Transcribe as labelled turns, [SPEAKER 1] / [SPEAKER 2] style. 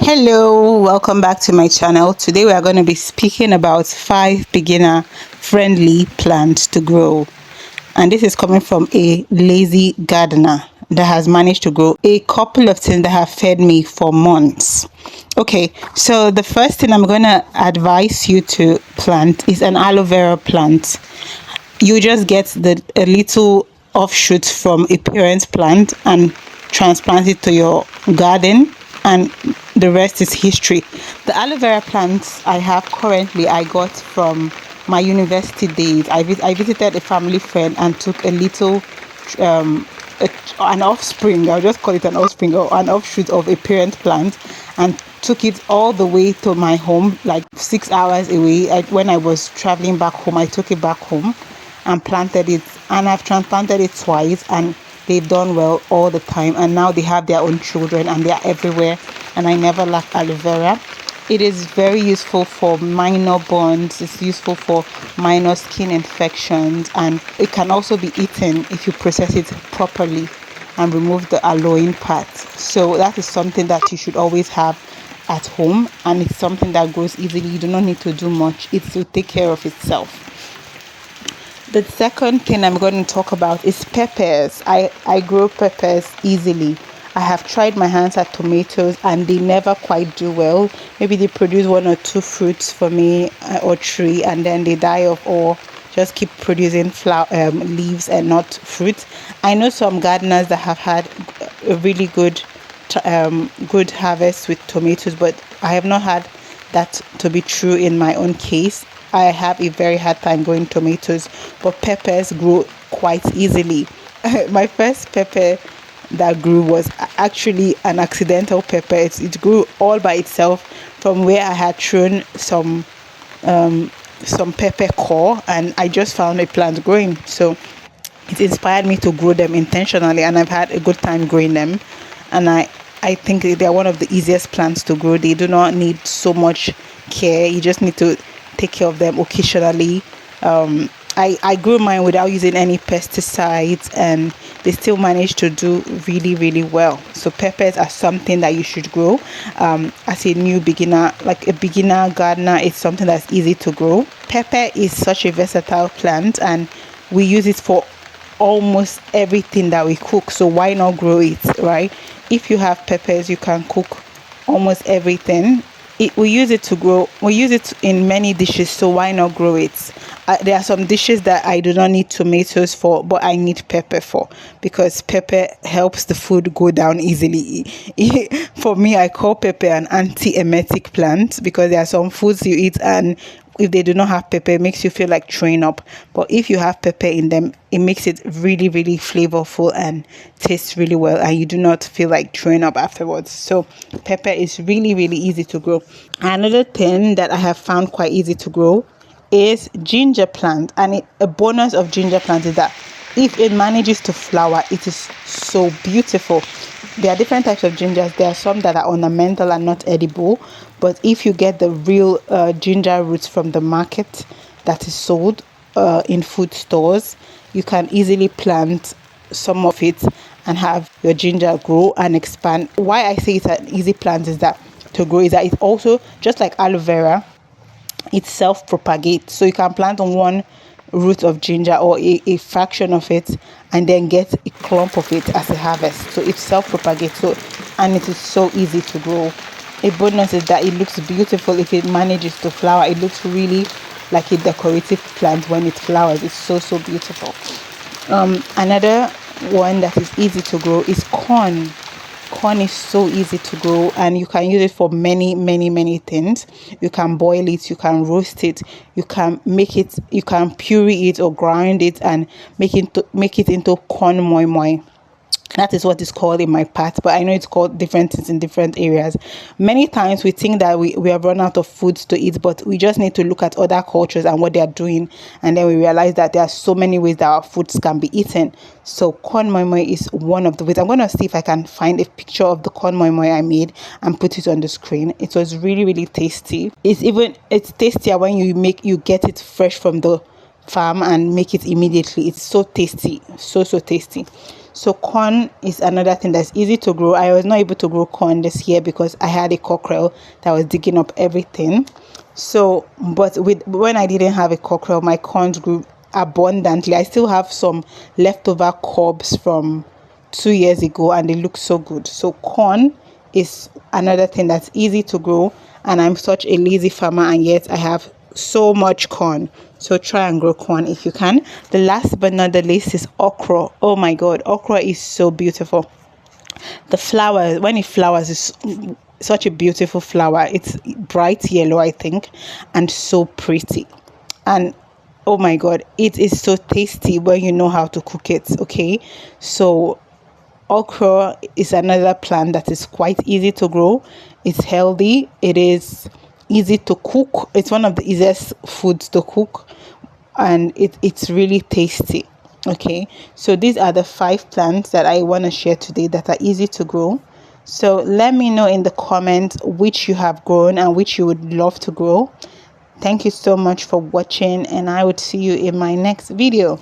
[SPEAKER 1] Hello, welcome back to my channel. Today we are going to be speaking about 5 beginner friendly plants to grow. And this is coming from a lazy gardener that has managed to grow a couple of things that have fed me for months. Okay, so the first thing I'm going to advise you to plant is an aloe vera plant. You just get a little offshoot from a parent plant and transplant it to your garden, and the rest is history. The aloe vera plants I have currently I got from my university days. I visited a family friend and took a little an offspring, I'll just call it an offspring or an offshoot of a parent plant, and took it all the way to my home, like 6 hours away. When I was traveling back home, I took it back home and planted it, and I've transplanted it twice, and they've done well all the time, and now they have their own children and they are everywhere, and I never lack aloe vera. It is very useful for minor burns, it's useful for minor skin infections, and it can also be eaten if you process it properly and remove the alloying part. So that is something that you should always have at home, and it's something that grows easily. You do not need to do much, it will take care of itself. The second thing I'm going to talk about is peppers. I grow peppers easily. I have tried my hands at tomatoes and they never quite do well. Maybe they produce 1 or 2 fruits for me, or 3, and then they die off, or just keep producing leaves and not fruit. I know some gardeners that have had a really good harvest with tomatoes, but I have not had that to be true in my own case. I have a very hard time growing tomatoes, but peppers grow quite easily. My first pepper that grew was actually an accidental pepper. It grew all by itself from where I had thrown some pepper core, and I just found a plant growing. So it inspired me to grow them intentionally, and I've had a good time growing them. And I think they're one of the easiest plants to grow. They do not need so much care. You just need to take care of them occasionally. I grew mine without using any pesticides, and they still manage to do really, really well. So peppers are something that you should grow. As a new beginner, like a beginner gardener, it's something that's easy to grow. Pepper is such a versatile plant, and we use it for almost everything that we cook. So why not grow it, right? If you have peppers, you can cook almost everything. We use it to grow. We use it in many dishes, so why not grow it? There are some dishes that I do not need tomatoes for, but I need pepper for, because pepper helps the food go down easily. For me, I call pepper an anti-emetic plant, because there are some foods you eat and if they do not have pepper, it makes you feel like throwing up. But if you have pepper in them, it makes it really, really flavorful and tastes really well, and you do not feel like throwing up afterwards. So pepper is really, really easy to grow. Another thing that I have found quite easy to grow is ginger plant. And a bonus of ginger plant is that if it manages to flower, it is so beautiful. There are different types of gingers. There are some that are ornamental and not edible, but if you get the real ginger roots from the market that is sold in food stores, you can easily plant some of it and have your ginger grow and expand. Why I say it's an easy plant is that it also, just like aloe vera, it self-propagates. So you can plant on one root of ginger or a fraction of it, and then get a clump of it as a harvest. So it self-propagates, and it is so easy to grow. A bonus is that it looks beautiful. If it manages to flower, it looks really like a decorative plant when it flowers. It's so beautiful. Another one that is easy to grow is corn. Corn is so easy to grow, and you can use it for many things. You can boil it, you can roast it, you can puree it or grind it and make it into corn moi moi. That is what it's called in my part, but I know it's called different things in different areas. Many times we think that we have run out of foods to eat, but we just need to look at other cultures and what they are doing, and then we realize that there are so many ways that our foods can be eaten. So corn moi moi is one of the ways. I'm going to see if I can find a picture of the corn moi moi I made and put it on the screen. It was really tasty. It's tastier when you get it fresh from the farm and make it immediately. It's so tasty, so tasty. So corn is another thing that's easy to grow. I was not able to grow corn this year because I had a cockerel that was digging up everything. So but when I didn't have a cockerel, my corns grew abundantly. I still have some leftover cobs from 2 years ago and they look so good. So corn is another thing that's easy to grow, and I'm such a lazy farmer and yet I have so much corn. So try and grow corn if you can. The last but not the least is okra. Oh my god, okra is so beautiful. The flower, when it flowers, is such a beautiful flower. It's bright yellow, I think, and so pretty. And oh my god, it is so tasty when you know how to cook it. Okay, so okra is another plant that is quite easy to grow. It's healthy. It is easy to cook. It's one of the easiest foods to cook, and it's really tasty. Okay, so these are the 5 plants that I want to share today that are easy to grow. So let me know in the comments which you have grown and which you would love to grow. Thank you so much for watching, and I would see you in my next video.